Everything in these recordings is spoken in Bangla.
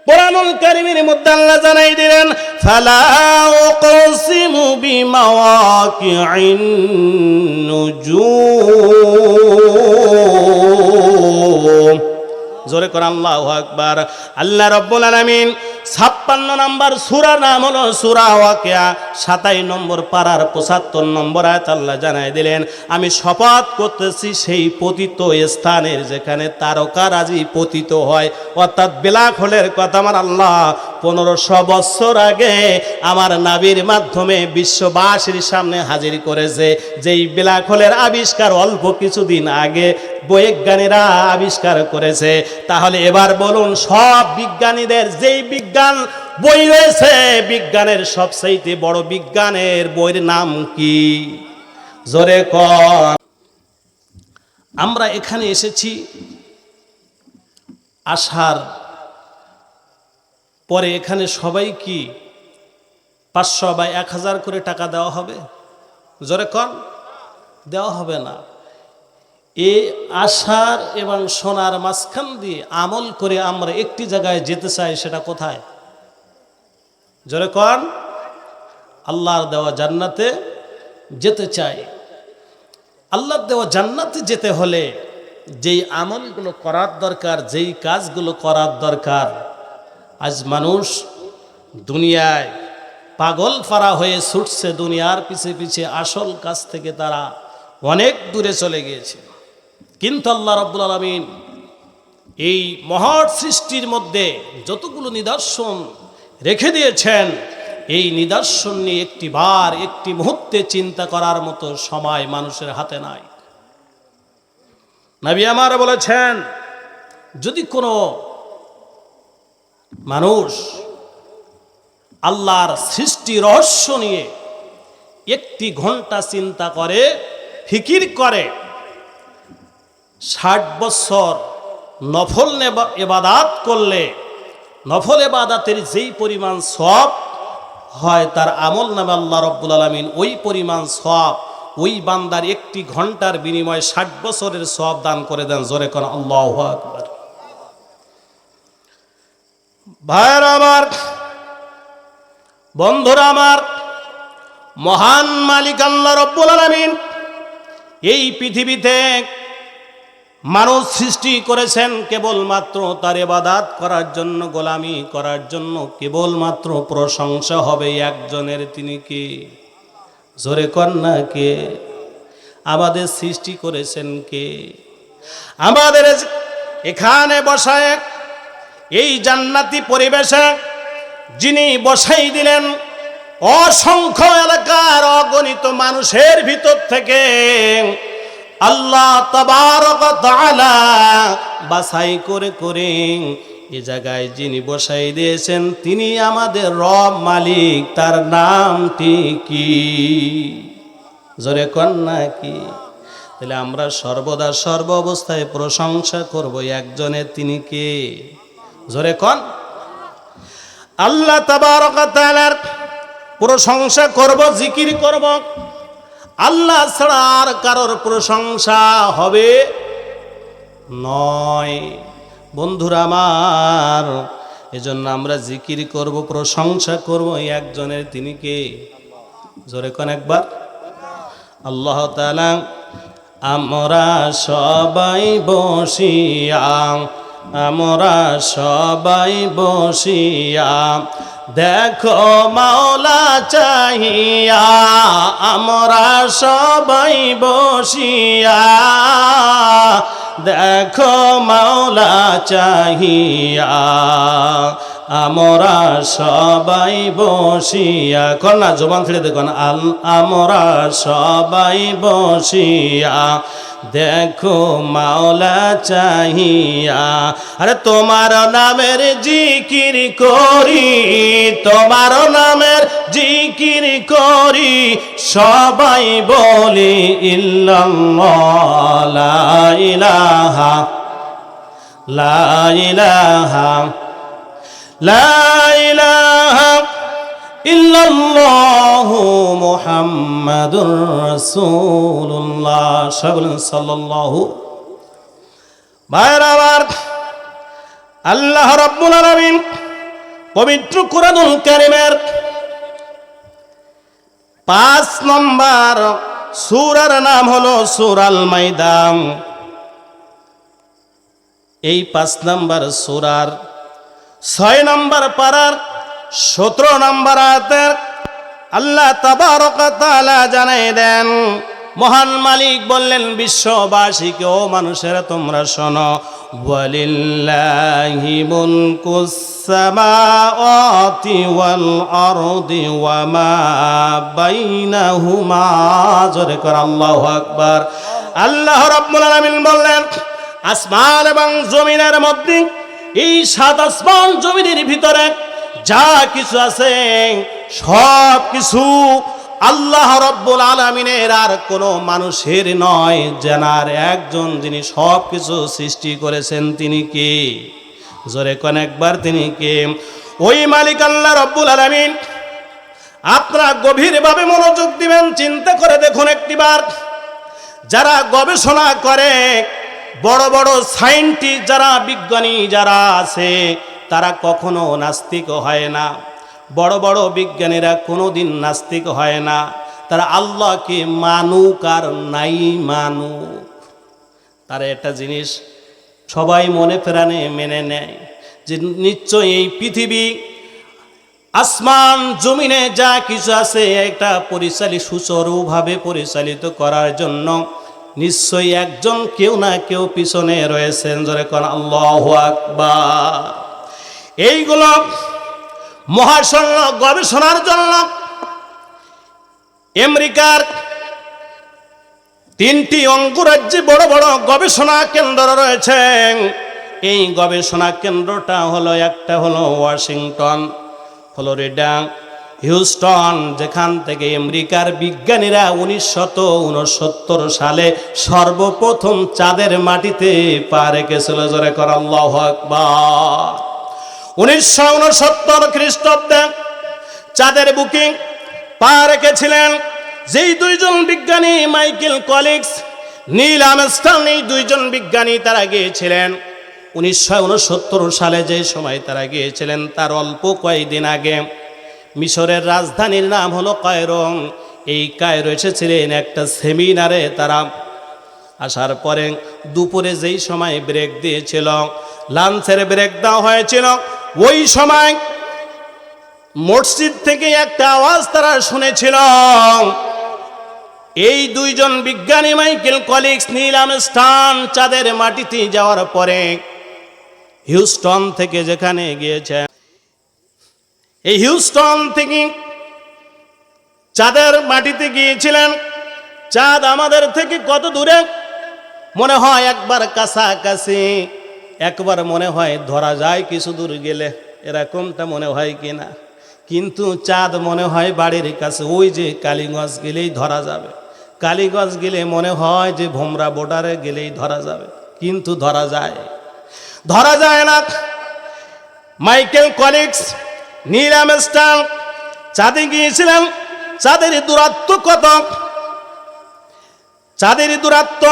কোরআনুল কারীমের মধ্যে আল্লাহ জানাই দিলেন, ফালা উকসিমু বিমাওয়াকিউন নুজুম। জোরে করে আল্লাহু আকবার। আল্লাহ রাব্বুল আলামিন 56 নম্বর সূরা নাম হলো সূরা ওয়াকিয়া, 27 নম্বর পারার 75 নম্বর আয়াত আল্লাহ জানাই দিলেন, আমি শপথ করতেছি সেই পতিত স্থানের যেখানে তারকারাজি পতিত হয়, অর্থাৎ ব্ল্যাক হোলের কথা আমার আল্লাহ 1500 বছর আগে আমার নবীর মাধ্যমে বিশ্ববাসীর সামনে হাজির করেছে। যেই ব্ল্যাক হোলের আবিষ্কার অল্প কিছুদিন আগে বৈজ্ঞানিকরা আবিষ্কার করেছে। তাহলে এবার বলুন, সব বিজ্ঞানীদের যেই বিজ্ঞান বই রয়েছে, বিজ্ঞানের সবচাইতে বড় বিজ্ঞানের বইয়ের নাম কি? জোরে কর। আমরা এখানে এসেছি আসার পরে এখানে সবাই কি 500 বা 1000 করে টাকা দেওয়া হবে? জোরে কর। দেওয়া হবে না। এই আশার এবং সোনার মাঝখান দিয়ে আমল করে আমরা একটি জায়গায় যেতে চাই, সেটা কোথায়? জোরে কর। আল্লাহর দেওয়া জান্নাতে যেতে চাই। আল্লাহর দেওয়া জান্নাতে যেতে হলে যেই আমলগুলো করার দরকার, যেই কাজগুলো করার দরকার, আজ মানুষ দুনিয়ায় পাগল পারা হয়ে ছুটছে, দুনিয়ার পিছে পিছে আসল কাজ থেকে তারা অনেক দূরে চলে গিয়েছে। কিন্তু আল্লাহ রাব্বুল আলামিন এই মহৎ সৃষ্টির মধ্যে যতগুলো নিদর্শন রেখে দিয়েছেন, এই নিদর্শন নিয়ে একটি মুহূর্তে চিন্তা করার মতো সময় মানুষের হাতে নাই। নবী আমার বলেছেন, যদি কোনো মানুষ আল্লাহর সৃষ্টি রহস্য নিয়ে 1 ঘন্টা চিন্তা করে, ফিকির করে, 60 বছর নফল ইবাদত করলে নফল ইবাদতের যেই পরিমাণ সওয়াব হয়, তার আমল নামে আল্লাহ রাব্বুল আলামিন ওই পরিমাণ সওয়াব ওই বান্দার 1 ঘন্টার বিনিময়ে 60 বছরের সওয়াব দান করে দেন। জোরে কোন আল্লাহু আকবার। ভাইরা আমার, বন্ধুরা আমার, মহান মালিক আল্লাহ রাব্বুল আলামিন এই পৃথিবীতে মানুষ সৃষ্টি করেছেন কেবলমাত্র তার ইবাদত করার জন্য, গোলামি করার জন্য। কেবলমাত্র প্রশংসা হবে একজনের, তিনি কে? জোরে কর না কে? আমাদের সৃষ্টি করেছেন কে? আমাদের এখানে বসায় এই জান্নাতি পরিবেশে যিনি বসাই দিলেন, অসংখ্য এলাকার অগণিত মানুষের ভিতর থেকে আল্লাহ তাবারক ওয়া তাআলা বাছাই করে করে এই জায়গায় যিনি বসাই দিয়েছেন, তিনি আমাদের রব মালিক। তার নামটি কি? জোরে কর না কি? তাহলে আমরা সর্বদা সর্ব অবস্থায় প্রশংসা করব একজনের, তিনি কে? জোরে কর। আল্লাহ তাবারক ওয়া তাআলার প্রশংসা করব, জিকির করব। আল্লাহ ছাড়া আর কারোর প্রশংসা হবে নয়। বন্ধুরা আমার, এজন্য আমরা জিকির করব, প্রশংসা করব একজনের, তিনি কে? জোরে কোন একবার। আল্লাহ তাআলা আমরা সবাই বসিয়া, আমরা সবাই বসিয়া দেখো মাওলা চাহিয়া, আমরা সবাই বসিয়া দেখো মাওলা চাহিয়া, আমরা সবাই বসিয়া। কর না, জবান ছেড়ে দেখুন। আমরা সবাই বসিয়া দেখো মাওলা চাহিয়া। আরে তোমার নামের জিকির করি, তোমার নামের জিকির করি, সবাই বলি ইল্লাল্লাহ, লা ইলাহা, লা ইলাহা, লা ইলাহা ইল্লাল্লাহু মুহাম্মাদুর রাসূলুল্লাহ সাল্লাল্লাহু। ভাইরা আমার, আল্লাহ রাব্বুল আলামিন পবিত্র কুরআনুল কারীমের 5 নম্বর সূরার নাম হলো সূরাল মাইদা। এই 5 নম্বর সূরার 6 নম্বর পারার 17 নম্বর আয়াতে আল্লাহ তাবারক ওয়া তাআলা জানাই দেন, মহান মালিক বললেন বিশ্ববাসীকে, ও মানুষেরা তোমরা শোনো, ওয়ালিল্লাহি মুলকুস সামাওয়াতি ওয়াল আরদি ওয়া মা বাইনাহুমা। জোরে করে আল্লাহু আকবার। আল্লাহ রাব্বুল আলামিন বললেন, আসমান এবং জমিনের মধ্যে, এই 7 আসমান জমিনের ভিতরে যা কিছু আছে সব কিছু আল্লাহ রাব্বুল আলামিনের, আর কোনো মানুষের নয়। জানার একজন যিনি সব কিছু সৃষ্টি করেছেন তিনি কে? জোরে কোন একবার, তিনি কে? ওই মালিক আল্লাহ রাব্বুল আলামিন। আপনারা গভীরভাবে মনোযোগ দিবেন, চিন্তা করে দেখুন একটিবার। যারা গবেষণা করে, বড় বড় সায়েন্টিস্ট যারা, বিজ্ঞানী যারা আছে, তারা কখনো নাস্তিক হয় না। বড় বড় বিজ্ঞানীরা কোনোদিন নাস্তিক হয় না। তারা আল্লাহকে মানুক আর নাই মানুক, তারা একটা জিনিস সবাই মনে প্রাণে মেনে নেয় যে নিশ্চয়ই এই পৃথিবী, আসমান জমিনে যা কিছু আছে, একটা সুচারুভাবে পরিচালিত করার জন্য নিশ্চয়ই একজন কেউ না কেউ পিছনে রয়েছেন। জোরে কোন আল্লাহু আকবার। এইগুলো মহাশূন্য গবেষণার জন্য আমেরিকার 3টি অঙ্গরাজ্যে বড় বড় গবেষণা কেন্দ্র রয়েছে। এই গবেষণা কেন্দ্রটা হলো, একটা হলো ওয়াশিংটন, ফ্লোরিডা, হিউস্টন, যেখান থেকে আমেরিকার বিজ্ঞানীরা 1969 সালে সর্বপ্রথম চাঁদের মাটিতে পা রেখেছিল। জোরে কর আল্লাহু আকবার। 1969 খ্রিস্টাব্দে চাঁদের বুকে পা রেখেছিলেন যেই 2 জন বিজ্ঞানী, মাইকেল কলিন্স, নীল আর্মস্ট্রং, এই 2 জন বিজ্ঞানী তারা গিয়েছিলেন 1969 সালে। যে সময় তারা গিয়েছিলেন তার অল্প কয়েকদিন আগে মিশরের রাজধানীর নাম হলো কায়রো। এই কায়রো এসেছিলেন একটা সেমিনারে। তারা আসার পরে দুপুরে যেই সময় ব্রেক দিয়েছিল, লাঞ্চের ব্রেক দেওয়া হয়েছিল, ওই সময় মসজিদ থেকে একটা আওয়াজ তারা শুনেছিল। এই 2 জন বিজ্ঞানী, মাইকেল কলিন্স, নীল আর্মস্ট্রং, চাঁদের মাটিতে যাওয়ার পরে হিউস্টন থেকে যেখানে গিয়েছে, এই হিউস্টন থেকে চাঁদের মাটিতে গিয়েছিলেন। চাঁদ আমাদের থেকে কত দূরে? মনে হয় একবার কাছাকাছি, একবার মনে হয় ধরা যায় কিছু দূর গেলে, এরকমটা মনে হয় কিনা। কিন্তু চাঁদ মনে হয় বাড়ির কাছে, ওই যে কালীগঞ্জ গেলেই ধরা যাবে, কালীগঞ্জ গেলে মনে হয় যে ভোমরা বর্ডারে গেলেই ধরা যাবে, কিন্তু ধরা যায় না। মাইকেল কলিন্স, নীল আর্মস্ট্রং চাঁদে গিয়েছিলেন। চাঁদের দূরত্ব কত? চাঁদের দূরত্ব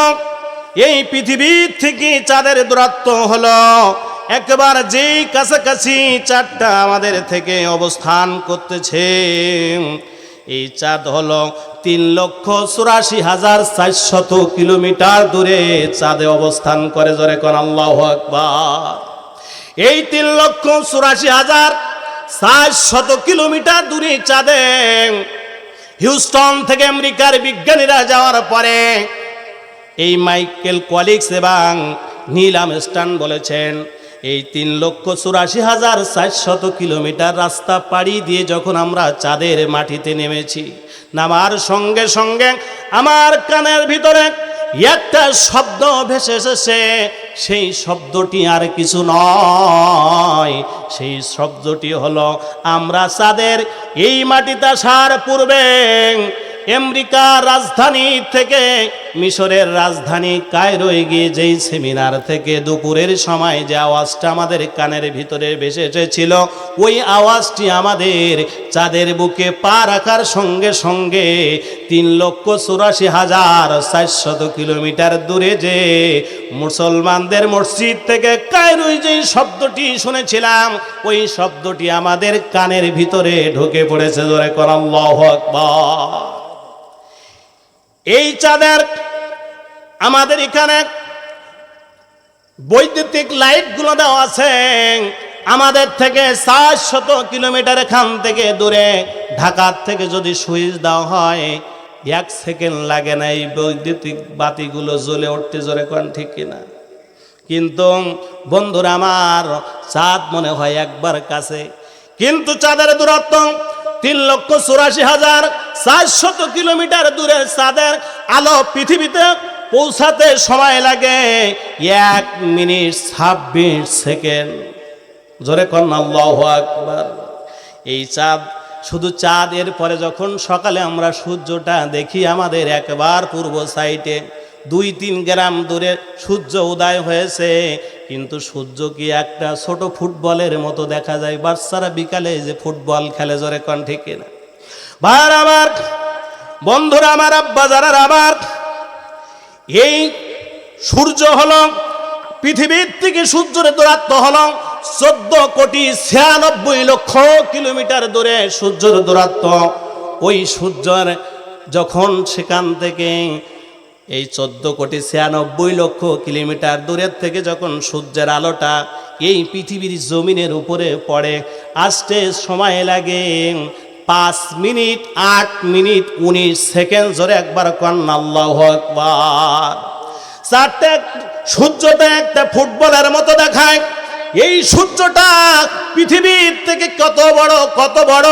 এই পৃথিবীর থেকে চাঁদের দূরত্ব হলো একবার যেই কাছাকাছি চাঁদটা আমাদের থেকে অবস্থান করতেছে, এই চাঁদ হলো 3,84,400 কিলোমিটার দূরে চাঁদে অবস্থান করে। জোরে কোন আল্লাহু আকবার। এই 3,84,400 কিলোমিটার দূরে চাঁদে হিউস্টন থেকে আমেরিকার বিজ্ঞানীরা যাওয়ার পরে এই মাইকেল কলিন্স এবং নীল আর্মস্ট্রং বলেছেন, এই 3,84,400 কিলোমিটার রাস্তা পাড়ি দিয়ে যখন আমরা চাঁদের মাটিতে নেমেছি, নামার সঙ্গে সঙ্গে আমার কানের ভিতরে একটা শব্দ ভেসে এসেছে। সেই শব্দটি আর কিছু নয়, সেই শব্দটি হলো আমরা চাঁদের এই মাটিতে আসার পূর্বে আমেরিকার রাজধানী থেকে মিশরের রাজধানী কায়রোয় গিয়ে যেই সেমিনার থেকে দুপুরের সময় যে আওয়াজটা আমাদের কানের ভিতরে ভেসে এসেছিল, ওই আওয়াজটি আমাদের চাঁদের বুকে পা রাখার সঙ্গে সঙ্গে 3,84,400 কিলোমিটার দূরে যে মুসলমানদের মসজিদ থেকে কায়রোয় যেই শব্দটি শুনেছিলাম, ওই শব্দটি আমাদের কানের ভিতরে ঢুকে পড়েছে। জোরে কোন আল্লাহু আকবার। এই চাঁদের আমাদের এখানে বৈদ্যুতিক লাইটগুলো দেওয়া আছে, আমাদের থেকে 400 কিলোমিটার এখান থেকে দূরে ঢাকার থেকে যদি সুইচ দেওয়া হয় 1 সেকেন্ড লাগে না এই বৈদ্যুতিক বাতিগুলো জ্বলে উঠতে। জোরে কোন ঠিক কিনা? কিন্তু বন্ধুরা আমার, চাঁদ মনে হয় একবার কাছে, কিন্তু চাঁদের দূরত্ব 3,84,400 কিলোমিটার দূরে। চাঁদের আলো পৃথিবীতে পৌঁছাতে সময় লাগে 1 মিনিট 26 সেকেন্ড। জোরে কোন আল্লাহু আকবার। এই চাঁদ, শুধু চাঁদ, এরপরে যখন সকালে আমরা সূর্যটা দেখি আমাদের একবার পূর্ব সাইডে 2-3 গ্রাম দূরে সূর্য উদয় হয়েছে, কিন্তু সূর্য কি একটা ছোট ফুটবলের মতো দেখা যায়। বাচ্চারা বিকালে যে ফুটবল খেলে, জোরে কোন ঠিক না? ভাইরা আমার, বন্ধুরা আমার, আব্বা যারা আমার, এই সূর্য হলো পৃথিবীর থেকে সূর্যের দূরত্ব হলো 14,96,00,000 কিলোমিটার দূরে সূর্যের দূরত্ব। ওই সূর্যের যখন সেখান থেকে এই 14,96,00,000 কিলোমিটার দূরের থেকে যখন সূর্যের আলোটা এই পৃথিবীর জমিনের উপরে পড়ে, আসতে সময় লাগে 5 মিনিট 8 মিনিট 19 সেকেন্ড। জোরে একবার কোন আল্লাহু আকবার। চারটে সূর্যটা একটা ফুটবলের মতো দেখায়। এই সূর্যটা পৃথিবীর থেকে কত বড়, কত বড়।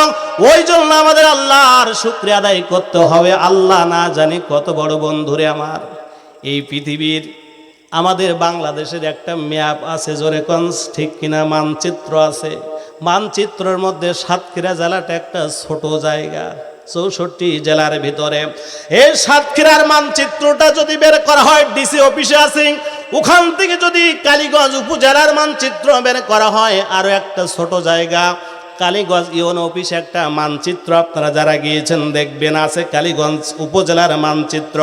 ওই জন্য আমাদের আল্লাহর শুকরিয়া আদায় করতে হবে। আল্লাহ না জানি কত বড়। বন্ধুরে আমার, এই পৃথিবীর আমাদের বাংলাদেশের একটা ম্যাপ আছে, জোরে কোন ঠিক কিনা? মানচিত্র আছে। মানচিত্রের মধ্যে সাতক্ষীরা জেলাটা একটা ছোট জায়গা, 64 জেলার ভিতরে। এই সাতক্ষীরার মানচিত্রটা যদি বের করা হয়, ডিসি অফিসে আছে, ওখান থেকে যদি কালীগঞ্জ উপজেলার মানচিত্র বের করা হয়, আরো একটা ছোট জায়গা কালীগঞ্জ ইউনো অফিসে একটা মানচিত্র আপনারা যারা গিয়েছেন দেখবেন আছে, কালীগঞ্জ উপজেলার মানচিত্র।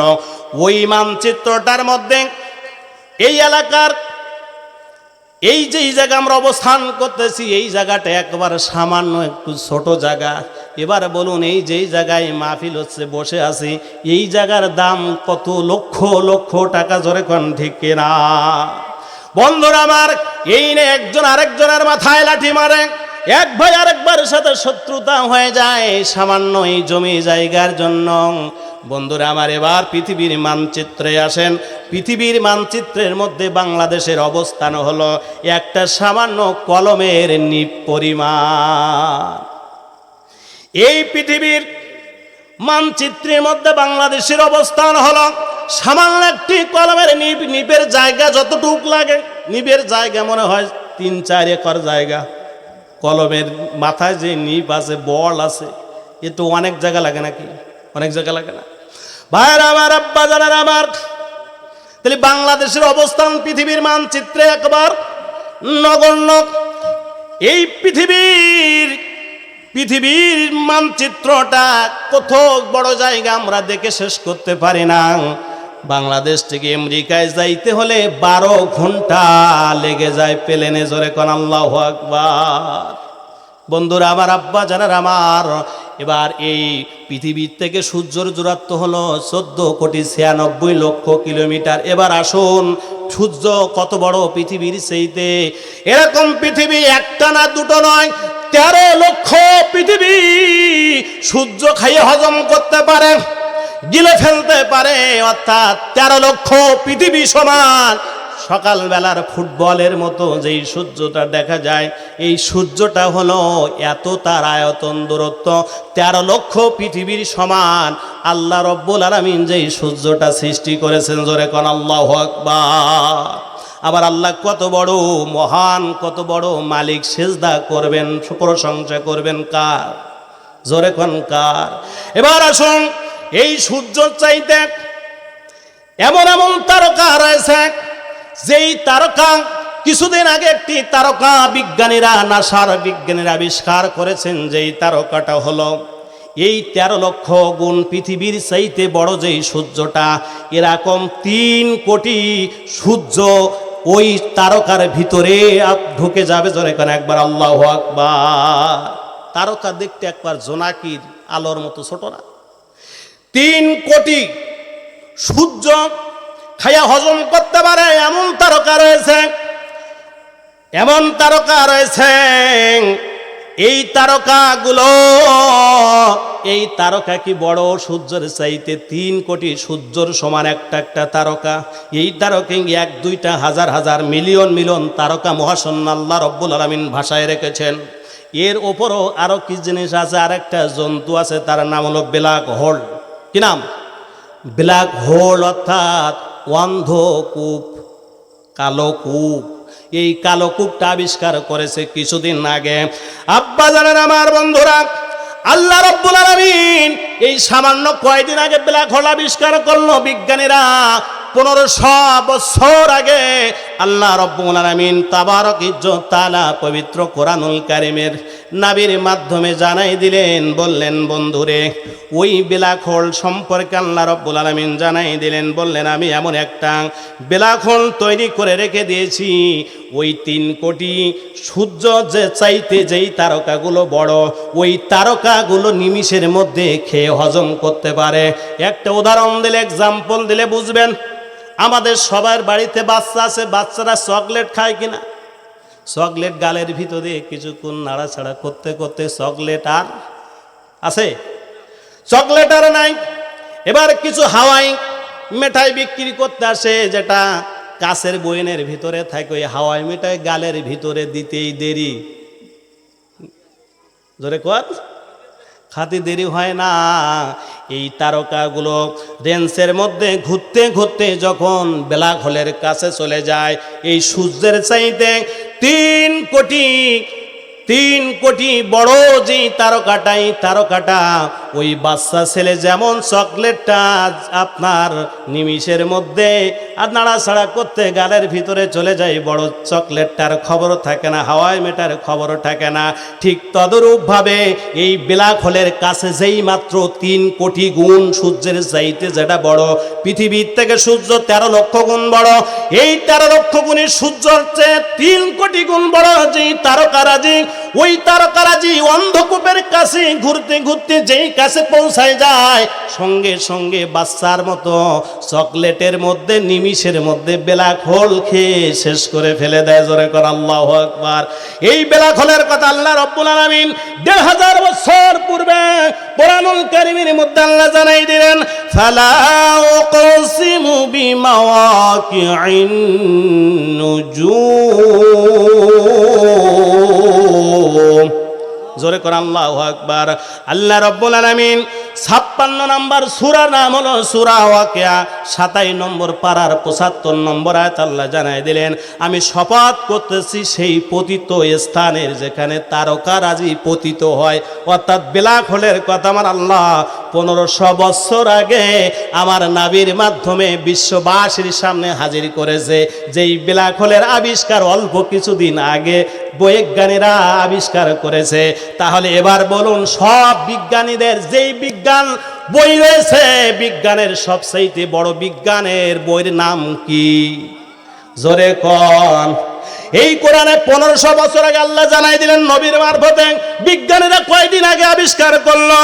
ওই মানচিত্রটার মধ্যে এই এলাকার এই যে জায়গা আমরা অবস্থান করতেছি, এই জায়গাটা একবার সামান্য একটু ছোট জায়গা। এবার বলুন, এই যেই জায়গায় মাহফিল হচ্ছে, বসে আছি, এই জায়গার দাম কত লক্ষ লক্ষ টাকা। জোরে কোন ঠিক কিনা? বন্ধুরা আমার, এই নিয়ে একজন আরেকজনের মাথায় লাঠি মারে, এক ভাই আরেকবার সাথে শত্রুতা হয়ে যায় সামান্য এই জমি জায়গার জন্য। বন্ধুরা আমার, এবার পৃথিবীর মানচিত্রে আসেন। পৃথিবীর মানচিত্রের মধ্যে বাংলাদেশের অবস্থান হলো একটা সামান্য কলমের নিপ পরিমাণ। এই পৃথিবীর মানচিত্রের মধ্যে বাংলাদেশের অবস্থান হলো সামান্য একটি কলমের নিপ। নিপের জায়গা যতটুক লাগে, নিপের জায়গা মনে হয় 3-4 একর জায়গা। কলমের মাথায় যে নিপ আছে, বল আছে, এ তো অনেক জায়গা লাগে নাকি? অনেক জায়গা লাগে না? ভাইরা আমার, আব্বা জানার আমার, তাহলে বাংলাদেশের অবস্থান পৃথিবীর মানচিত্রে একবার নগণ্য। এই পৃথিবীর মানচিত্রটা কত বড় জায়গা আমরা দেখে শেষ করতে পারি না। বাংলাদেশ থেকে আমেরিকায় যাইতে হলে 12 ঘন্টা লেগে যায় প্লেনে। জোরে কোন আল্লাহু আকবার। বন্ধুরা আমার, আব্বা জানার আমার, এবার এই পৃথিবীর থেকে সূর্যের দূরত্ব হলো 14,96,00,000 কিলোমিটার। এবার আসুন, সূর্য কত বড় পৃথিবীর সেইতে। এরকম পৃথিবী একটা না দুটো নয়, 13 লক্ষ পৃথিবী সূর্য খাইয়ে হজম করতে পারে, গিলে ফেলতে পারে। অর্থাৎ 13 লক্ষ পৃথিবী সমান সকালবেলার ফুটবলের মতো যেই সূর্যটা দেখা যায়, এই সূর্যটা হলো এত তার আয়তন দূরত্ব 13 লক্ষ পৃথিবীর সমান। আল্লাহ রব্বুল আলামিন যেই সূর্যটা সৃষ্টি করেছেন, জোরে কোন আল্লাহু আকবার। আবার আল্লাহ কত বড় মহান, কত বড় মালিক, সেজদা করবেন, প্রশংসা করবেন কার? জোরে কোন কার? এবার আসুন, এই সূর্য চাইতে এমন এমন তারকা রয়েছে, যেই তারকা কিছুদিন আগে একটি তারকা বিজ্ঞানীরা, নাসার বিজ্ঞানীরা আবিষ্কার করেছেন, যেই তারকাটা হলো এই 13 লক্ষ গুণ পৃথিবীর চাইতে বড় যেই সূর্যটা, এরকম 3 কোটি সূর্য ওই তারকার ভিতরে ঢুকে যাবে। জোরে করে একবার আল্লাহু আকবার। তারকা দেখতে একবার জোনাকির আলোর মতো ছোট না? 3 কোটি সূর্য খায়া হজম করতে পারে এমন তারকা রয়েছে, এমন তারকা রয়েছে। এই তারকাগুলো, এই তারকা কি বড় সূর্যের চাইতে 3 কোটি সূর্যর সমান একটা একটা তারকা। এই তারকা 1, 2টা, হাজার হাজার, মিলিয়ন মিলিয়ন তারকা মহাশূন্য আল্লাহ রব্বুল আলামিন ভাষায় রেখেছেন। এর ওপরও আরো কি জিনিস আছে, আরেকটা জন্তু আছে, তার নাম হলো ব্ল্যাক হোল। কি নাম? ব্ল্যাক হোল, অর্থাৎ অন্ধকূপ, কালো কূপ। এই কালো কূপটা আবিষ্কার করেছে কিছুদিন আগে। আব্বা জানেন আমার বন্ধুরা, আল্লাহ রাব্বুল আলামিন এই সামান্য কয়দিন আগে ব্ল্যাক হোল আবিষ্কার করলো বিজ্ঞানীরা। 1500 বছর আগে আল্লাহ রাব্বুল আলামিন তাবারক ইজ্জত তাআলা পবিত্র কোরআনুল কারীমের নবীর মাধ্যমে জানাই দিলেন, বললেন বন্ধুরে ওই ব্ল্যাক হোল সম্পর্কে আল্লাহ রাব্বুল আলামিন জানাই দিলেন, বললেন আমি এমন একটা ব্ল্যাক হোল তৈরি করে রেখে দিয়েছি, ওই 3 কোটি সূর্য যে চাইতে যেই তারকাগুলো বড়, ওই তারকাগুলো নিমিষের মধ্যে খেয়ে হজম করতে পারে। একটা উদাহরণ দিলে, এক্সাম্পল দিলে বুঝবেন। আমাদের সবার বাড়িতে বাচ্চা আছে, বাচ্চারা চকলেট খায় কিনা? চকলেট গালের ভিতরে কিছুক্ষণ নাড়াচাড়া করতে করতে চকলেট আর আছে? চকলেট আর নাই। এবার কিছু হাওয়াই মিঠাই বিক্রি করতে আসে, যেটা কাছের বইনের ভিতরে থাকে, ওই হাওয়াই মিঠাই গালের ভিতরে দিতেই দেরি। জোরে কর, খাতে দেরি হয় না। এই তারকাগুলো রেঞ্জের মধ্যে ঘুরতে ঘুরতে যখন ব্ল্যাক হোলের কাছে চলে যায়, এই সূর্যের চাইতে 3 কোটি বড় যেই তারকাটাই, তারকাটা ওই বাচ্চা ছেলে যেমন চকলেটটা আপনার নিমিষের মধ্যে আর নাড়াছাড়া করতে গালের ভিতরে চলে যায়, বড় চকলেটটার খবর থাকে না, হাওয়াই মেটার খবরও থাকে না। ঠিক তদরূপভাবে এই ব্ল্যাক হোলের কাছে যেই মাত্র 3 কোটি গুণ সূর্যের চাইতে যেটা বড়, পৃথিবীর থেকে সূর্য 13 লক্ষ গুণ বড়। এই 13 লক্ষ গুণের সূর্যের চেয়ে 3 কোটি গুণ বড় যেই তারকারাজি, ওই তারকারাজি অন্ধকূপের কাছে ঘুরতে ঘুরতে যেই কাছে পৌঁছায় যায়, সঙ্গে সঙ্গে বাচ্চার মতো চকলেটের মধ্যে নিমিষের মধ্যে ব্ল্যাক হোল খেয়ে শেষ করে ফেলে দেয়। জোরে কর আল্লাহু আকবার। এই ব্ল্যাক হোলের কথা আল্লাহ রাব্বুল আলামিন 1000 বছর পূর্বে কোরআনুল কারীমের মধ্যে আল্লাহ জানাই দিলেন, ফালা উকসিমু বিমাওয়াকিউন নুজুম। জোরে করে আল্লাহু আকবার। আল্লাহ রাব্বুল আলামিন 56 নম্বর সূরার নাম হলো সূরা ওয়াকিয়া, 27 নম্বর পারার 75 নম্বর আয়াত আল্লাহ জানাই দিলেন, আমি শপথ করতেছি সেই পতিত স্থানের যেখানে তারকারাজি পতিত হয়, অর্থাৎ ব্ল্যাক হোলের কথা আমার আল্লাহ 1500 বছর আগে আমার নবীর মাধ্যমে বিশ্ববাসীর সামনে হাজির করেছে। যেই ব্ল্যাক হোলের আবিষ্কার অল্প কিছুদিন আগে বৈজ্ঞানিকরা আবিষ্কার করেছে। তাহলে এবার বলুন, সব বিজ্ঞানীদের যেই বিজ্ঞান বই রয়েছে, বিজ্ঞানের সবচেয়ে বড় বিজ্ঞানের বইয়ের নাম কি? জোরে কোন। এই কোরআনে 1500 বছর আগে আল্লাহ জানাই দিলেন নবীর মারফতে, বিজ্ঞানীরা কয়েকদিন আগে আবিষ্কার করলো।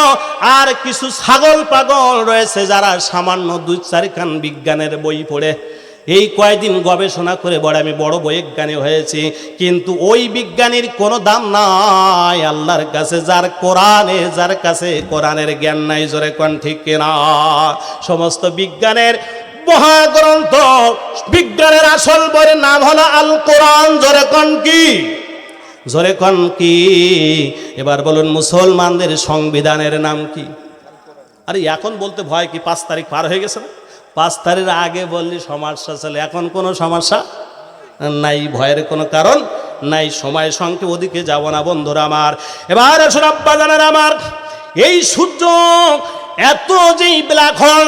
আর কিছু ছাগল পাগল রয়েছে যারা সামান্য 2-4 খান বিজ্ঞানের বই পড়ে এই কয়েকদিন গবেষণা করে বড় আমি বড় বৈজ্ঞানিক হয়েছি, কিন্তু ওই বিজ্ঞানীর কোনো দাম নাই আল্লাহর কাছে, যার কাছে কোরআনের জ্ঞান নাই। জোরে কোন ঠিক কিনা? সমস্ত বিজ্ঞানের মহাগ্রন্থ, বিজ্ঞানের আসল বইয়ের নাম হলো আল কোরআন। জোরে কোন কি? জোরে কোন কি? এবার বলুন, মুসলমানদের সংবিধানের নাম কি? আরে এখন বলতে ভয় কি? 5 তারিখ পার হয়ে গেছে না? 5 তারিখ আগে বললি সমস্যা ছিল, এখন কোনো সমস্যা নাই, ভয়ের কোনো কারণ নাই। সময় সংখ্যে ওদিকে যাব না বন্ধুরা আমার। এবার আসুন আব্বা জানেন আমার, এই সূর্য এত যেই ব্ল্যাক হোল,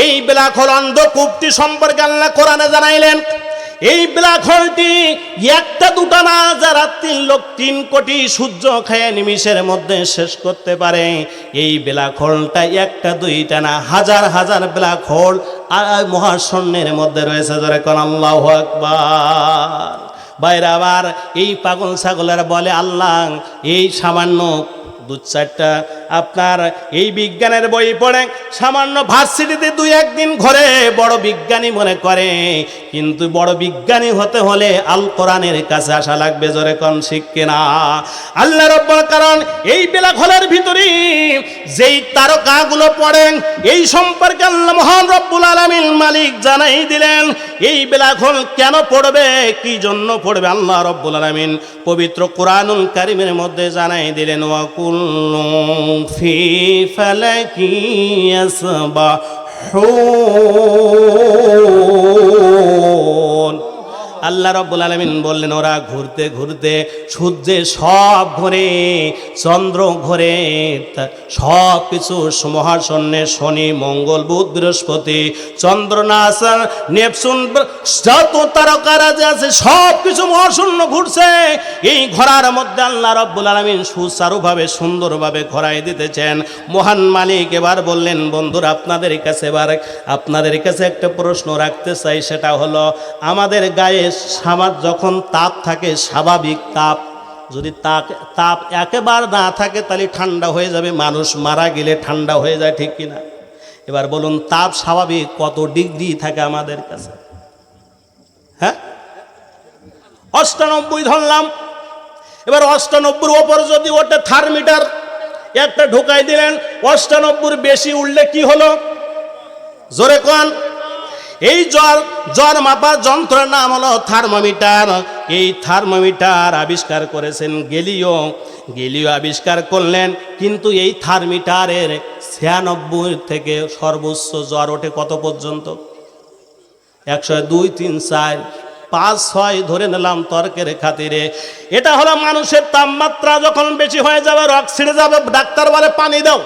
এই ব্ল্যাক হোল অন্ধকূপটি সম্পর্কে আল্লাহ কোরআনে জানাইলেন। এই ব্ল্যাক হোলটি একটা দুটা না, যারা 3 কোটি সূর্য খেয়ে নিমিষের মধ্যে শেষ করতে পারে। এই ব্ল্যাক হোলটা একটা দুইটা না, হাজার হাজার ব্ল্যাক হোল মহাশূন্যের মধ্যে রয়েছে। জোরে কোন আল্লাহু আকবার। বাইরে আবার এই পাগল ছাগলের বলে আল্লাহ এই সামান্য 2-4টা আপনার এই বিজ্ঞানের বই পড়ে সামান্য ভার্সিটিতে 2-1 দিন ঘরে বড় বিজ্ঞানী মনে করে, কিন্তু বড় বিজ্ঞানী হতে হলে আল কোরআনের কাছে আসা লাগবে। জোরে কোন ঠিক কিনা? আল্লাহ রব্বুল কারণ এই ব্ল্যাক হোলের ভিতরে যেই তারকাগুলো পড়েন এই সম্পর্কে আল্লাহ মহান রব্বুল আলামিন মালিক জানাই দিলেন। এই ব্ল্যাক হোল কেন পড়বে, কি জন্য পড়বে, আল্লাহ রব্বুল আলামিন পবিত্র কোরআনুল কারীমের মধ্যে জানাই দিলেন। ওয়াকুল্লু ফি ফালাকি ইয়াসবাহুন। আল্লাহ রাব্বুল আলামিন বললেন ওরা ঘুরতে ঘুরতে সূর্যে সব ঘোরে, চন্দ্র ঘোরে, সব কিছু মহাশূন্যে শনি মঙ্গল বুধ বৃহস্পতি চন্দ্র নাসা নেপচুন যত তারকারাজি আছে সব কিছু মহাশূন্য ঘুরছে। এই ঘোরার মধ্যে আল্লাহ রাব্বুল আলামিন সুচারুভাবে সুন্দরভাবে ঘোরাই দিতেছেন। মহান মালিক এবার বললেন বন্ধুরা আপনাদের কাছে একটা প্রশ্ন রাখতে চাই, সেটা হলো আমাদের গায়ে যখন তাপ থাকে, স্বাভাবিক তাপ, যদি তাপ একেবারে না থাকে তাহলে ঠান্ডা হয়ে যাবে, মানুষ মারা গেলে ঠান্ডা হয়ে যায়, ঠিক কিনা? এবার বলুন তাপ স্বাভাবিক কত ডিগ্রি থাকে আমাদের কাছে? হ্যাঁ 98 ধরলাম। এবার 98 ওপর যদি ওটা থার্মোমিটার একটা ঢুকাই দিলেন, 98 বেশি উঠলে কি হলো? জোরে কোন? এই জ্বর মাপার যন্ত্রের নাম হলো থার্মোমিটার। এই থার্মোমিটার আবিষ্কার করেছেন গেলিও আবিষ্কার করলেন। কিন্তু এই থার্মোমিটারের 96 থেকে সর্বোচ্চ জ্বর ওঠে কত পর্যন্ত? 100, 2, 3, 4, 5, 6 ধরে নিলাম তর্কের খাতিরে। এটা হলো মানুষের তাপমাত্রা যখন বেশি হয়ে যাবে, রক ছিঁড়ে যাবে, ডাক্তার বলে পানি দাও,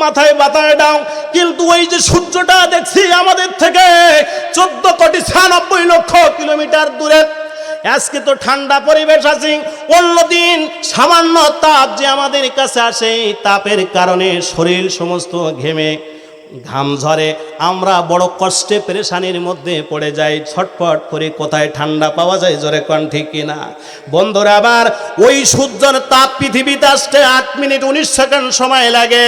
মাথায় বাতায় দাও। কিন্তু ওই যে সূর্যটা দেখছি আমাদের থেকে 14,96,00,000 কিলোমিটার দূরে, আজকে তো ঠান্ডা পরিবেশ আছে, অন্যদিন সামান্য তাপ যে আমাদের কাছে আসে, তাপের কারণে শরীর সমস্ত ঘাম ঝরে, আমরা বড় কষ্টে পেরেশানির মধ্যে পড়ে যাই, ছটফট করে কোথায় ঠান্ডা পাওয়া যায়। জোরে কোন ঠিক কিনা? বন্ধুরা আবার ওই সূর্যের তাপ পৃথিবীতে আসতে 8 মিনিট 19 সেকেন্ড সময় লাগে।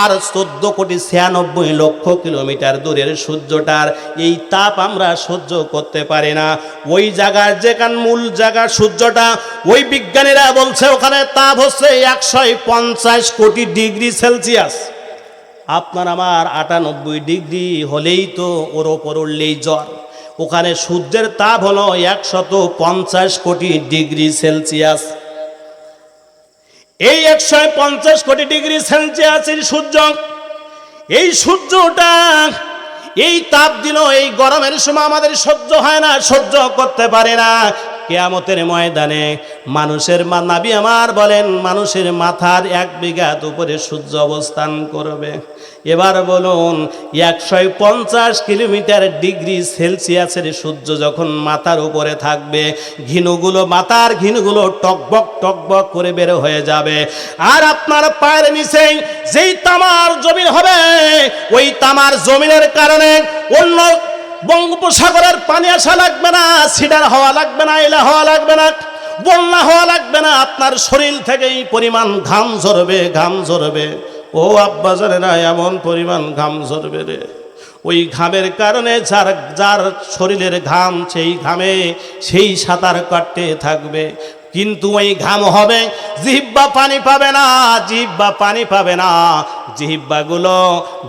আর 14,96,00,000 কিলোমিটার দূরের সূর্যটার এই তাপ আমরা সহ্য করতে পারি না। ওই জায়গার যেখানে মূল জায়গার সূর্যটা, ওই বিজ্ঞানীরা বলছে ওখানে তাপ হচ্ছে 150 কোটি ডিগ্রি সেলসিয়াস। আপনার আমার 98 ডিগ্রি হলেই তো ওর ওপর উঠলেই জ্বর। ওখানে সূর্যের তাপ হলো 150 কোটি ডিগ্রি সেলসিয়াস। এই 150 কোটি ডিগ্রি সেলসিয়াসের সূর্য, এই সূর্যটা এই তাপ দিল, এই গরমের সময় আমাদের সহ্য হয় না, সহ্য করতে পারে না। কিয়ামতের ময়দানে মানুষের নবী আমার বলেন মানুষের মাথার 1 বিঘা উপরে সূর্য অবস্থান করবে। এবার বলুন 150 কিলোমিটার ডিগ্রি সেলসিয়াসের সূর্য যখন মাথার উপরে থাকবে, মাথার ঘিনুগুলো টকবক টকবক করে বের হয়ে যাবে। আর আপনার পায়ের নিচে যেই তামার জমিন হবে, ওই তামার জমিনের কারণে অন্য বঙ্গোপসাগরের পানি আসা লাগবে না, সিডার হওয়া লাগবে না, এলা হওয়া লাগবে না, বন্যা হওয়া লাগবে না। আপনার শরীর থেকে এই পরিমাণ ঘাম ঝরবে। ও আব্বাজানেরা, এমন পরিমাণ ঘাম ঝরবে রে। ওই ঘামের কারণে যার শরীরের ঘাম, সেই ঘামে সেই সাঁতার কাটতে থাকবে। কিন্তু ওই ঘাম হবে, জিহ্বা পানি পাবে না, জিহ্বাগুলো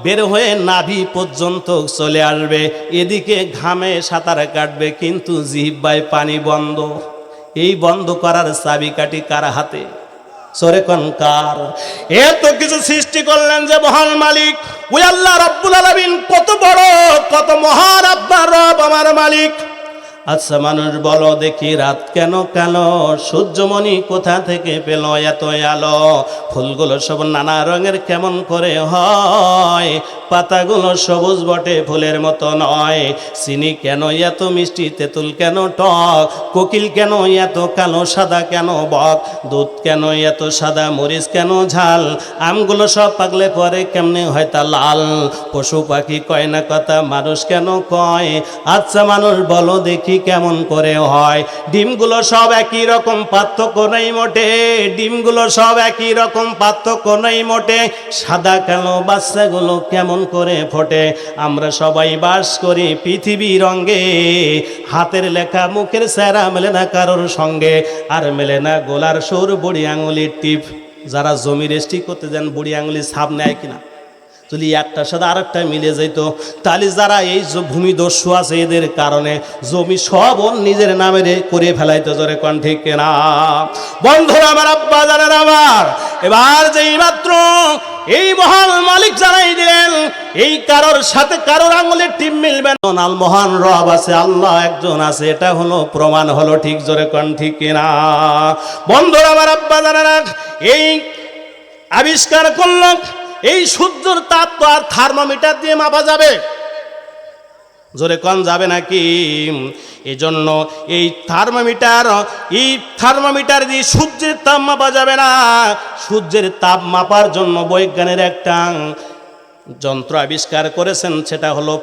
বের হয়ে নাভি পর্যন্ত চলে আসবে। এদিকে ঘামে সাঁতার কাটবে, কিন্তু জিহ্বায় পানি বন্ধ। এই বন্ধ করার চাবিকাঠি কার হাতে? সরে কার? এত কিছু সৃষ্টি করলেন যে মহান মালিক, ওই আল্লাহ রাব্বুল আলামিন কত বড়, কত মহান আপনার রব আমার মালিক। আচ্ছা মানুষ বলো দেখি, রাত কেন কালো, সূর্যমণি কোথা থেকে পেল এত আলো, ফুলগুলো সব নানা রঙের কেমন করে হয়, পাতাগুলো সবুজ বটে ফুলের মতো নয়, চিনি কেন এত মিষ্টি, তেঁতুল কেন টক, কোকিল কেন এত কালো, সাদা কেন বক, দুধ কেন এত সাদা, মরিচ কেন ঝাল, আমগুলো সব পাকলে পরে কেমনে হয় তা লাল, পশু পাখি কয় না কথা, মানুষ কেন কয়, আচ্ছা মানুষ বলো দেখি কেমন করে হয়, ডিমগুলো সব একই রকম, পার্থক্য নেই মোটে, ডিমগুলো সব একই রকম, পার্থক্য নেই মোটে, সাদা কালো বাচ্চাগুলো কেমন করে ফোটে, আমরা সবাই বাস করি পৃথিবীর রঙে, হাতের লেখা মুখের চেহারা মেলে না কারোর সঙ্গে, আর মেলে না গোলার সুর বুড়ি আঙুলির টিপ। যারা জমি রেস্টি করতে যান বুড়ি আঙুলির ছাপ নেয় কিনা, যদি একটার সাথে আরেকটা মিলে যেত, তাহলে যারা এই ভূমিদস্যু আছে এদের কারণে জমি সব ওর নিজের নামে করে ফেলাইতে জোরে কোন ঠিক কিনা। বন্ধুরা আমার, আব্বা জানেন আমার, এবার যেই মাত্র এই মহান মালিক জানাই দিলেন এই কারোর সাথে কারোর আঙুলের টিপ মিলবে না, আল মহান রব আছে, আল্লাহ একজন আছে, এটা হলো প্রমাণ হলো ঠিক জোরে কোন ঠিক কিনা। বন্ধুরা আমার, আব্বা জানেন এই আবিষ্কার করলো এই সূর্যের তাপ তো আর থার্মোমিটার দিয়ে মাপা যাবে, জোরে কোন যাবে নাকি? এই জন্য এই থার্মোমিটার দিয়ে সূর্যের তাপ মাপা যাবে না। সূর্যের তাপ মাপার জন্য বৈজ্ঞানিক একটা যন্ত্র আবিষ্কার করেছেন, সেটা হলো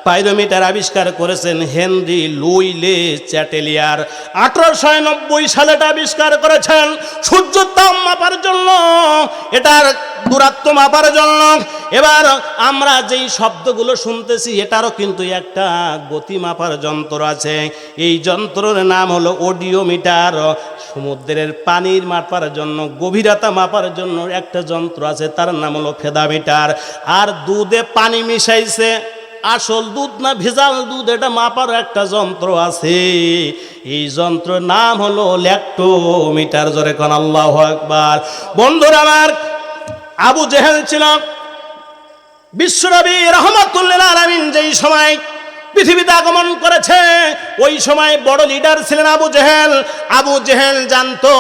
পাইরোমিটার আবিষ্কার করেছেন হেনরি লুই লে চ্যাটেলিয়ার। 1890 সালে এটা আবিষ্কার করেছেন সূর্যের তাপ মাপার জন্য, এটার দূরত্ব মাপার জন্য। এবার আমরা যেই শব্দগুলো শুনতেছি এটারও কিন্তু একটা গতি মাপার যন্ত্র আছে, এই যন্ত্রের নাম হলো অডিওমিটার। সমুদ্রের পানির মাপার জন্য, গভীরতা মাপার জন্য একটা যন্ত্র আছে, তার নাম হলো ফেদামিটার। আর দুধে পানি মিশাইছে, আসল দুধ না ভেজাল দুধ, এটা মাপার একটা যন্ত্র আছে, এই যন্ত্রের নাম হলো ল্যাক্টোমিটার। জোরে কোন আল্লাহু আকবার। বন্ধুরা আমার, আবু জেহেল ছিল বিশ্বনবী রাহমাতুল্লিল আলামিন যেই সময় পৃথিবীতে আগমন করেছে, ওই সময় বড় লিডার ছিলেন আবু জেহেল জানতো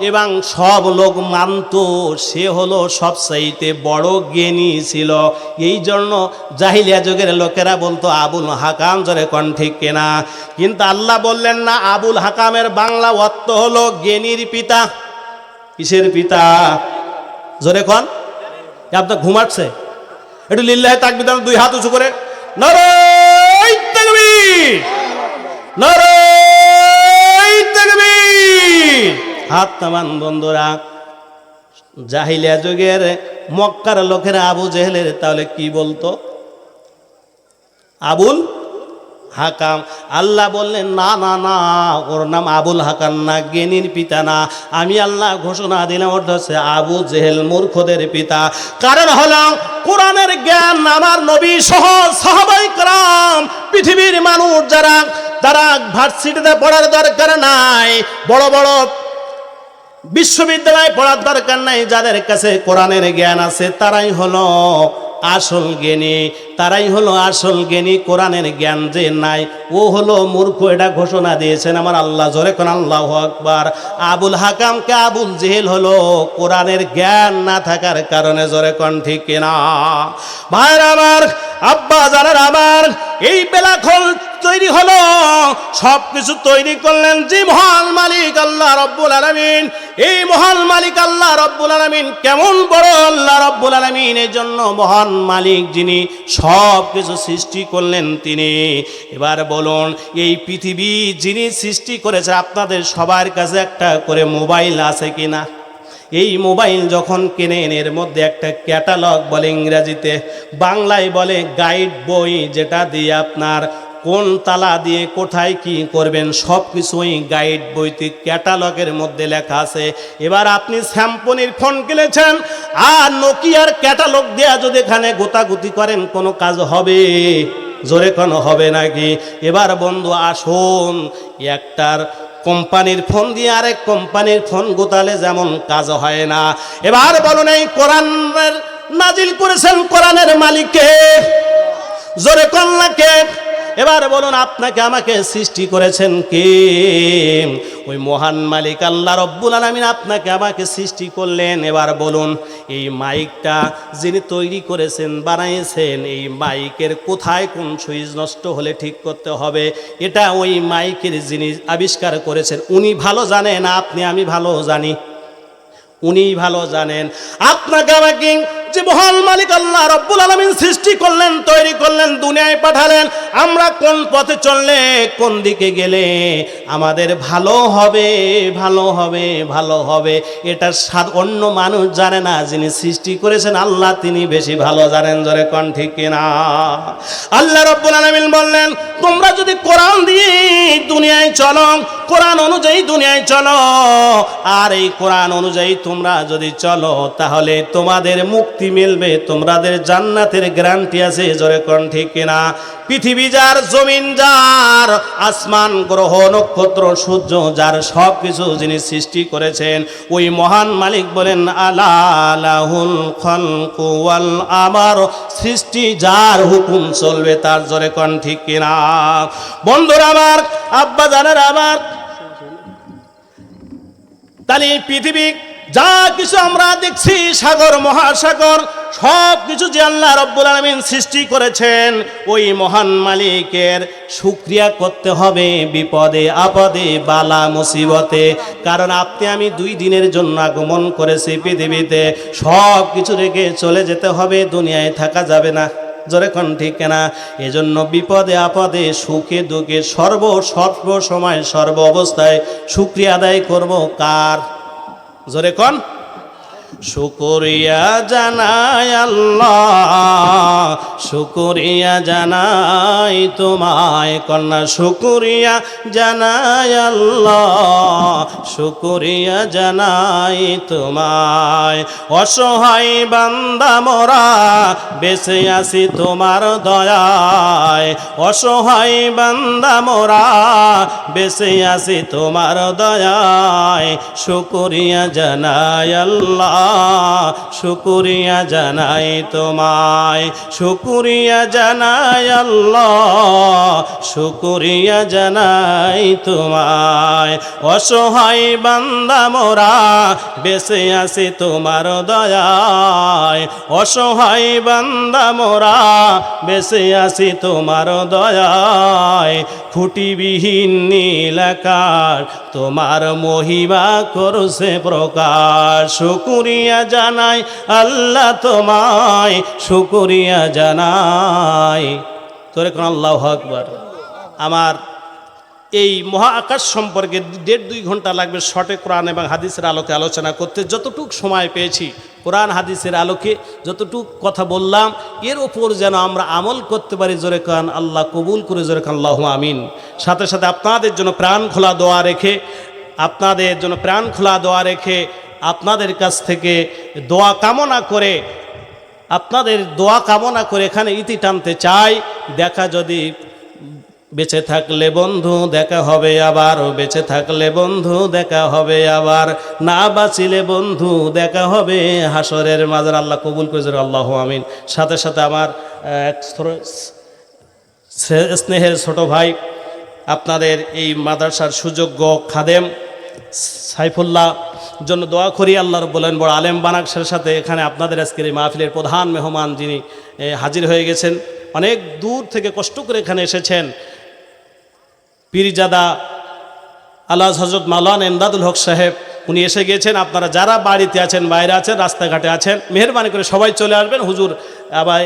এবং সব লোক মানতো সে হলো সবচাইতে বড় জ্ঞানী ছিল। এই জন্য জাহিলিয়া যুগের লোকেরা বলতো আবুল হাকাম, জোরে কোন ঠিক কিনা। কিন্তু আল্লাহ বললেন না, আবুল হাকামের বাংলা অর্থ হলো জ্ঞানীর পিতা। কিসের পিতা? জোরে কোন। আপনার ঘুমাচ্ছে, একটু লিল্লাহে তাকবীর, দুই হাত উঁচু করে নারায়ে তাকবীর, নারায়ে তাকবীর, হাত নামান। বন্ধুরা, জাহিলিয়া যুগের মক্কার লোকেরা আবু জেহেলের তাহলে কি বলতো? আবুল হাকাম। আল্লাহ বললেন না না না, ওর নাম আবুল হাকাম না, জ্ঞানীর পিতা না। আমি আল্লাহ ঘোষণা দিলাম ওটা হচ্ছে আবু জেহেল, মূর্খদের পিতা। কারণ হলো কোরআনের জ্ঞান আমার নবী সহ সাহাবায়ে কেরাম, পৃথিবীর মানুষ যারা ভার্সিটিতে পড়ার দরকার নাই, বড় বড় বিশ্ববিদ্যালয়ে পড়ার দরকার নাই, যাদের কাছে কোরআনের জ্ঞান আছে তারাই হলো আসল জ্ঞানী, তারাই হলো আসল জ্ঞানী। কোরআনের জ্ঞান যে নাই ও হলো মূর্খ, এটা ঘোষণা দিয়েছেন আমার আল্লাহ। জোরে কোন আল্লাহু আকবার। আবুল হাকামকে আবুল জেহেল হলো কোরআনের জ্ঞান না থাকার কারণে। জোরে কোন ঠিক কিনা। ভাইরা আমার, আব্বা জানেন আমার, এই বেলাখল তৈরি হলো, সব কিছু তৈরি করলেন যে মহান মালিক আল্লাহ রব্বুল আলামিন। এই মহান মালিক আল্লাহ রব্বুল আলামিন কেমন বড় আল্লাহ রব্বুল আলামিন, এই জন্য মহান মালিক যিনি সব কিছু সৃষ্টি করলেন তিনি। এবার বলুন, এই পৃথিবী যিনি সৃষ্টি করেছে, আপনাদের সবার কাছে একটা করে মোবাইল আছে কিনা? এই মোবাইল যখন কেনেন এর মধ্যে একটা ক্যাটালগ বলে ইংরেজিতে, বাংলায় বলে গাইড বই, যেটা দিয়ে আপনার কোন তালা দিয়ে কোথায় কি করবেন সব কিছুই গাইড বইতে ক্যাটালগের মধ্যে লেখা আছে। এবার আপনি স্যামসংয়ের ফোন কিনেছেন আর নোকিয়ার ক্যাটালগ দেয়া যদি এখানে গোতাগুতি করেন কোনো কাজ হবে? জোরে কোনো হবে নাকি? এবার বন্ধু আসুন, একটার কোম্পানির ফোন দিয়ে আরেক কোম্পানির ফোন গোতালে যেমন কাজ হয় না। এবার বলুন, এই কোরআনের নাজিল করেছেন কোরআনের মালিককে, জোরে কন্যাকে। এবার বলুন আপনাকে আমাকে সৃষ্টি করেছেন কে? ওই মহান মালিক আল্লাহ রব্বুল আলামিন আপনাকে আমাকে সৃষ্টি করলেন। এবার বলুন এই মাইকটা যিনি তৈরি করেছেন, বানাইছেন, এই মাইকের কোথায় কোন সুইচ নষ্ট হলে ঠিক করতে হবে, এটা ওই মাইকের যিনি আবিষ্কার করেছেন উনি ভালো জানেন, আপনি আমি ভালো জানি? উনিই ভালো জানেন। আপনাকে আমাকে যে মহান মালিক আল্লাহ রব্বুল আলামিন সৃষ্টি করলেন, তৈরি করলেন, দুনিয়ায় পাঠালেন, আমরা কোন পথে চললে, কোন দিকে গেলে আমাদের ভালো হবে, ভালো হবে, ভালো হবে, এটা অন্য মানুষ জানে না। যিনি সৃষ্টি করেছেন আল্লাহ, তিনি বেশি ভালো জানেন। জোরে কোন ঠিক কিনা? আল্লাহ রব্বুল আলামিন বললেন, তোমরা যদি কোরআন দিয়ে দুনিয়ায় চলো, কোরআন অনুযায়ী দুনিয়ায় চলো, আর এই কোরআন অনুযায়ী তোমরা যদি চলো, তাহলে তোমাদের মুক্তি মিলবে, তোমাদের জান্নাতের গ্যারান্টি আছে। জোরে কোন ঠিক কিনা? পৃথিবী যার, জমিন যার, আসমান, গ্রহ, নক্ষত্র, সূর্য যার, সব কিছু যিনি সৃষ্টি করেছেন ওই মহান মালিক বলেন আলা লাহুল খালকু ওয়াল আমর, সৃষ্টি যার, হুকুম চলবে তার। জোরে কোন ঠিক কিনা? বন্ধুরা আমার, আব্বা জানেন আমার, তাহলে পৃথিবী যা কিছু আমরা দেখছি, সাগর, মহাসাগর, সব কিছু যে আল্লাহ রব্বুল আলামিন সৃষ্টি করেছেন ওই মহান মালিকের শুকরিয়া করতে হবে বিপদে আপদে, বালা মুসিবতে। কারণ আপনি আমি 2 দিনের জন্য আগমন করেছি পৃথিবীতে, সব কিছু রেখে চলে যেতে হবে, দুনিয়ায় থাকা যাবে না। জোরে কোন ঠিক না? এজন্য বিপদে আপদে, সুখে দুঃখে, সর্ব সময়, সর্ব অবস্থায় শুকরিয়া আদায় করব কার? জোরে কোন? শুকরিয়া জানাই আল্লাহ, শুকরিয়া জানাই তোমায়, কন্যা শুকরিয়া জানাই আল্লাহ, শুকরিয়া জানাই তোমায়। অসহায় বান্দা মোরা বেঁচে আছি তোমার দয়ায়, অসহায় বান্দা মোরা বেঁচে আছি তোমার দয়ায়, শুকরিয়া জানাই আল্লাহ, শুকরিয়া জানাই তোমায়, শুকরিয়া জানাই আল্লাহ, শুকরিয়া জানাই তোমায়। অসহায় বান্দা মোরা বেঁচে আছি তোমার দয়ায়, অসহায় বান্দা মোরা বেঁচে আছি তোমার দয়ায়। খুঁটিবিহীন নীল আকাশ তোমার মহিমা করছে প্রকাশ, শুকরিয়া জানাই আল্লাহ তোমায়, শুকরিয়া জানাই। তোরে কোন আল্লাহু আকবার। আমার এই মহা আকাশ সম্পর্কে 1.5-2 ঘন্টা লাগবে শর্টে কোরআন এবং হাদিসের আলোকে আলোচনা করতে। যতটুক সময় পেয়েছি কোরআন হাদিসের আলোকে যতটুক কথা বললাম, এর ওপর যেন আমরা আমল করতে পারি। জোরে কান আল্লাহ কবুল করে, জোরে কান আল্লাহুম্মা আমিন। সাথে সাথে আপনাদের জন্য প্রাণ খোলা দোয়া রেখে, আপনাদের জন্য প্রাণ খোলা দোয়া রেখে, আপনাদের কাছ থেকে দোয়া কামনা করে, আপনাদের দোয়া কামনা করে এখানে ইতি টানতে চাই। দেখা যদি বেঁচে থাকলে বন্ধু দেখা হবে আবার, বেঁচে থাকলে বন্ধু দেখা হবে আবার, না বাঁচিলে বন্ধু দেখা হবে হাসরের মাঝে। আল্লাহ কবুল করে, আল্লাহুম্মা আমিন। সাথে সাথে আমার এক স্নেহের ছোট ভাই, আপনাদের এই মাদ্রাসার সুযোগ্য খাদেম সাইফুল্লাহ জন্য দোয়া করি। আল্লাহ রাব্বুল আলামিন বড় আলেম বানাক। সাথে এখানে আপনাদের আজকের এই মাহফিলের প্রধান মেহমান যিনি হাজির হয়ে গেছেন, অনেক দূর থেকে কষ্ট করে এখানে এসেছেন, পীরজাদা আল্লাহ হযরত মাওলানা ইমদাদুল হক সাহেব, উনি এসে গিয়েছেন। আপনারা যারা বাড়িতে আছেন, বাইরে আছেন, রাস্তাঘাটে আছেন, মেহরবানি করে সবাই চলে আসবেন। হুজুর আবার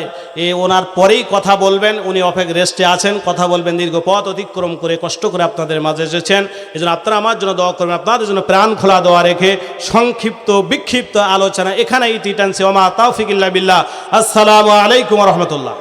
ওনার পরেই কথা বলবেন, উনি রেস্টে আছেন, কথা বলবেন। দীর্ঘ পথ অতিক্রম করে কষ্ট করে আপনাদের মাঝে এসেছেন, এই জন্য আপনারা আমার জন্য দোয়া করবেন। আপনাদের জন্য প্রাণ খোলা দোয়া রেখে সংক্ষিপ্ত বিক্ষিপ্ত আলোচনা এখানে ইতি টানছি। ওমা তাওফিক ইল্লা বিল্লাহ। আসসালামু আলাইকুম ওয়া রাহমাতুল্লাহ।